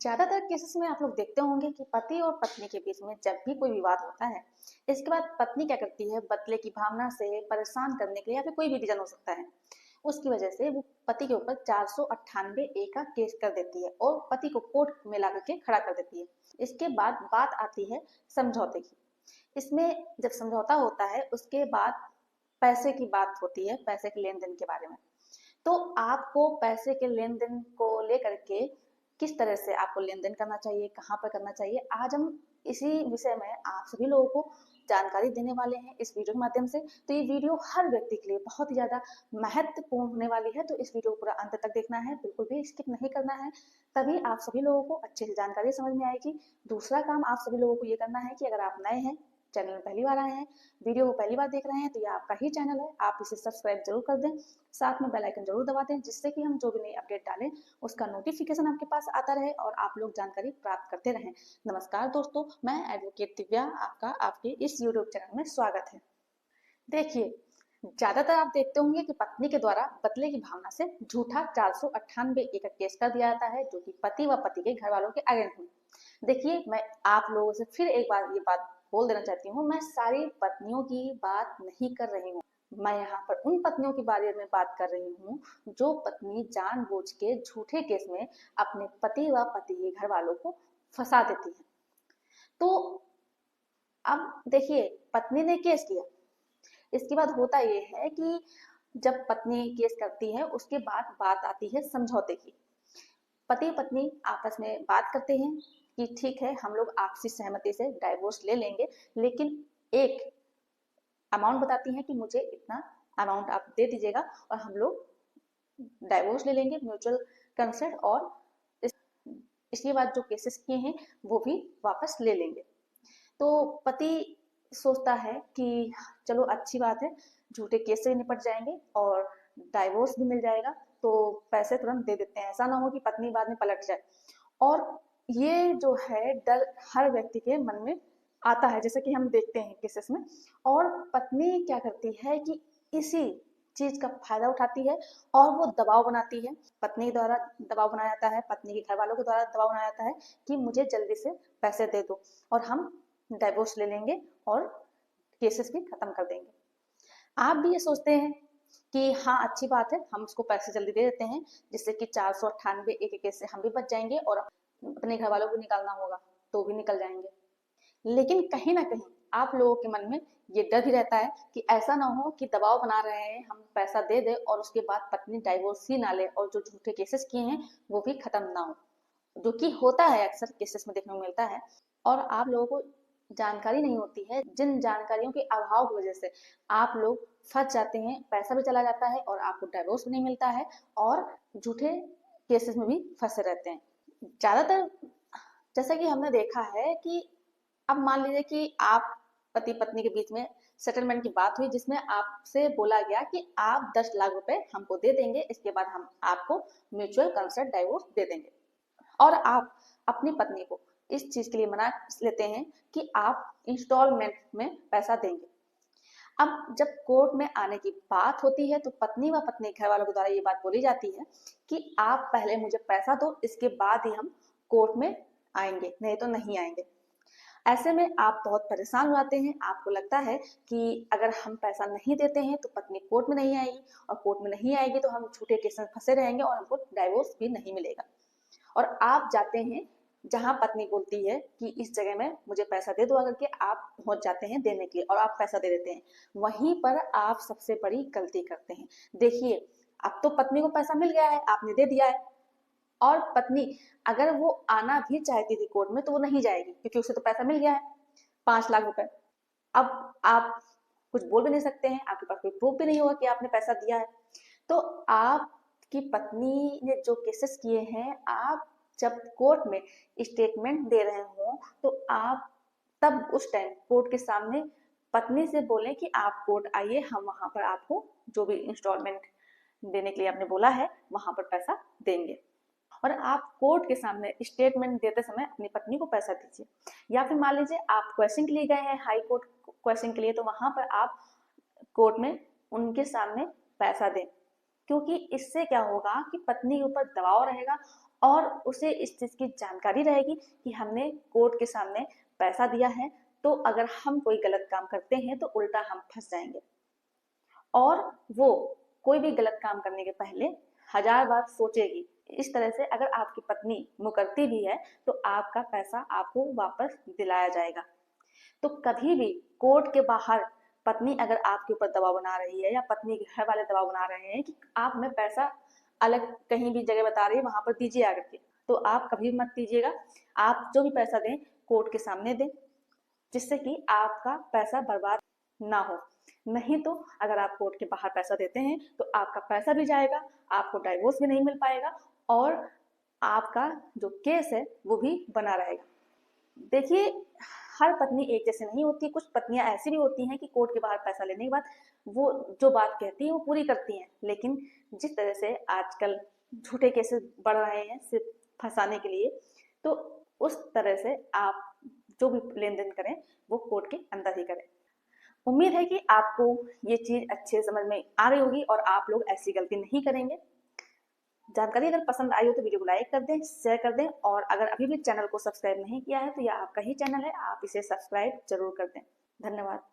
ज्यादातर केसेस में आप लोग देखते होंगे कि पति और पत्नी के बीच में जब भी कोई विवाद होता है, इसके बाद पत्नी क्या करती है, बदले की भावना से परेशान करने के लिए या फिर कोई भी रीजन हो सकता है, उसकी वजह से वो पति के ऊपर 498 ए का केस कर देती है और पति को कोर्ट में ला करके खड़ा कर देती है। इसके बाद बात आती है समझौते की। इसमें जब समझौता होता है उसके बाद पैसे की बात होती है, पैसे के लेन देन के बारे में। तो आपको पैसे के लेन देन को लेकर के किस तरह से आपको लेन देन करना चाहिए, कहाँ पर करना चाहिए, आज हम इसी विषय में आप सभी लोगों को जानकारी देने वाले हैं इस वीडियो के माध्यम से। तो ये वीडियो हर व्यक्ति के लिए बहुत ही ज्यादा महत्वपूर्ण होने वाली है, तो इस वीडियो को पूरा अंत तक देखना है, बिल्कुल भी स्किप नहीं करना है, तभी आप सभी लोगों को अच्छे से जानकारी समझ में आएगी। दूसरा काम आप सभी लोगों को ये करना है कि अगर आप नए हैं, चैनल में पहली बार आए हैं, वीडियो को पहली बार देख रहे हैं, तो ये आपका ही चैनल है, आप इसे सब्सक्राइब जरूर कर दें, साथ में बेल आइकन जरूर दबा दें, जिससे कि हम जो भी नई अपडेट डालें उसका नोटिफिकेशन आपके पास आता रहे और आप लोग जानकारी प्राप्त करते रहें। नमस्कार दोस्तों, मैं एडवोकेट दिव्या, आपका आपके इस यूट्यूब चैनल में स्वागत है। देखिए, ज्यादातर आप देखते होंगे कि पत्नी के द्वारा बदले की भावना से झूठा 498 ए का केस कर दिया जाता है, जो कि पति व पति के घर वालों के अगेंस्ट में। देखिए, मैं आप लोगों से फिर एक बार ये बात बोल देना चाहती हूँ, मैं सारी पत्नियों की बात नहीं कर रही हूँ, मैं यहाँ पर उन पत्नियों के बारे में बात कर रही हूँ जो पत्नी जानबूझ के झूठे केस में अपने पति व पति के घर वालों को फंसा देती है। तो अब देखिए, पत्नी ने केस किया, इसके बाद होता ये है कि जब पत्नी केस करती है उसके बाद बात आती है समझौते की। पति पत्नी आपस में बात करते हैं कि ठीक है, हम लोग आपसी सहमति से डाइवोर्स ले लेंगे, लेकिन एक अमाउंट बताती हैं कि मुझे इतना अमाउंट आप दे दीजिएगा और हम लोग डाइवोर्स ले लेंगे, म्यूचुअल कंसेंट, और इसके बाद जो केसेस किए हैं वो भी वापस ले लेंगे। तो पति सोचता है कि चलो अच्छी बात है, झूठे केस से निपट जाएंगे और डाइवोर्स भी मिल जाएगा, तो पैसे तुरंत दे देते हैं, ऐसा ना हो कि पत्नी बाद में पलट जाए। और ये जो है डर हर व्यक्ति के मन में आता है, जैसे कि हम देखते हैं केसेस में। और पत्नी क्या करती है कि इसी चीज का फायदा उठाती है और वो दबाव बनाती है, पत्नी द्वारा दबाव बनाया जाता है, पत्नी के घर वालों के द्वारा दबाव बनाया जाता है कि मुझे जल्दी से पैसे दे दो और हम डाइवोर्स ले लेंगे और केसेस भी खत्म कर देंगे। आप भी ये सोचते हैं कि हाँ अच्छी बात है, हम उसको पैसे जल्दी दे देते हैं, जिससे कि 498 एक केस से हम भी बच जाएंगे और अपने घर वालों को निकालना होगा तो भी निकल जाएंगे। लेकिन कहीं ना कहीं आप लोगों के मन में ये डर भी रहता है कि ऐसा ना हो कि दबाव बना रहे हैं, हम पैसा दे दे और उसके बाद पत्नी डाइवोर्स ही ना ले और जो झूठे केसेस किए हैं वो भी खत्म ना हो, जो कि होता है, अक्सर केसेस में देखने को मिलता है। और आप लोगों को जानकारी नहीं होती है, जिन जानकारियों के अभाव की वजह से आप लोग फंस जाते हैं, पैसा भी चला जाता है और आपको डाइवोर्स भी नहीं मिलता है और झूठे केसेस में भी फंसे रहते हैं। ज्यादातर जैसा कि हमने देखा है कि अब मान लीजिए कि आप पति पत्नी के बीच में सेटलमेंट की बात हुई, जिसमें आपसे बोला गया कि आप 10 लाख रुपए हमको दे देंगे, इसके बाद हम आपको म्यूचुअल कंसेंट डाइवोर्स दे देंगे। और आप अपनी पत्नी को इस चीज के लिए मना लेते हैं कि आप इंस्टॉलमेंट में पैसा देंगे। अब जब कोर्ट में आने की बात होती है तो पत्नी व पत्नी घर वालों के द्वारा ये बात बोली जाती है कि आप पहले मुझे पैसा दो, इसके बाद ही हम कोर्ट में आएंगे, नहीं तो नहीं आएंगे। ऐसे में आप बहुत परेशान हो जाते हैं, आपको लगता है कि अगर हम पैसा नहीं देते हैं तो पत्नी कोर्ट में नहीं आएगी और कोर्ट में नहीं आएगी तो हम झूठे केस में फंसे रहेंगे और हमको डाइवोर्स भी नहीं मिलेगा। और आप जाते हैं जहां पत्नी बोलती है कि इस जगह में मुझे पैसा दे दो, अगर के आप पहुंच जाते हैं देने के लिए और आप पैसा दे देते हैं, वहीं पर आप सबसे बड़ी गलती करते हैं। देखिए, अब तो पत्नी को पैसा मिल गया है, आपने दे दिया है, और पत्नी अगर वो आना भी चाहती थी कोर्ट में तो वो नहीं जाएगी क्योंकि उसे तो पैसा मिल गया है, 5 लाख रुपए। अब आप कुछ बोल भी नहीं सकते हैं, आपके पास कोई प्रूफ भी नहीं होगा कि आपने पैसा दिया है। तो आपकी पत्नी ने जो केसेस किए हैं, आप जब कोर्ट में स्टेटमेंट दे रहे हो तो आप तब उस टाइम कोर्ट के सामने पत्नी से बोलें कि आप कोर्ट आइए, हम वहां पर आपको जो भी इंस्टॉलमेंट देने के लिए आपने बोला है वहां पर पैसा देंगे। और आप कोर्ट के सामने स्टेटमेंट देते समय अपनी पत्नी को पैसा दीजिए। या फिर मान लीजिए आप क्वेश्चन के लिए गए हैं हाई कोर्ट क्वेश्चन के लिए, तो वहां पर आप कोर्ट में उनके सामने पैसा दें, क्योंकि इससे क्या होगा कि पत्नी के ऊपर दबाव रहेगा और उसे इस चीज़ की जानकारी रहेगी कि हमने कोर्ट के सामने पैसा दिया है, तो अगर हम कोई गलत काम करते हैं तो उल्टा हम फंस जाएंगे। और वो कोई भी गलत काम करने के पहले 1000 बार सोचेगी। इस तरह से अगर आपकी पत्नी मुकरती भी है तो आपका पैसा आपको वापस दिलाया जाएगा। तो कभी भी कोर्ट के बाहर पत्नी अगर आपके ऊपर दबाव बना रही है या पत्नी के घर वाले दबाव बना रहे हैं कि आप में पैसा अलग कहीं भी जगह बता रही है वहां पर दीजिए आकर के, तो आप कभी मत दीजिएगा। आप जो भी पैसा दें कोर्ट के सामने दें, जिससे कि आपका पैसा बर्बाद ना हो। नहीं तो अगर आप कोर्ट के बाहर पैसा देते हैं तो आपका पैसा भी जाएगा, आपको डाइवोर्स भी नहीं मिल पाएगा और आपका जो केस है वो भी बना रहेगा। देखिए, हर पत्नी एक जैसे नहीं होती, कुछ पत्नियां ऐसी भी होती हैं कि कोर्ट के बाहर पैसा लेने के बाद वो जो बात कहती है वो पूरी करती हैं। लेकिन जिस तरह से आजकल झूठे केसेस बढ़ रहे हैं सिर्फ फंसाने के लिए, तो उस तरह से आप जो भी लेन देन करें वो कोर्ट के अंदर ही करें। उम्मीद है कि आपको ये चीज अच्छे समझ में आ गई होगी और आप लोग ऐसी गलती नहीं करेंगे। जानकारी अगर पसंद आई हो तो वीडियो को लाइक कर दें, शेयर कर दें, और अगर अभी भी चैनल को सब्सक्राइब नहीं किया है तो यह आपका ही चैनल है, आप इसे सब्सक्राइब जरूर कर दें। धन्यवाद।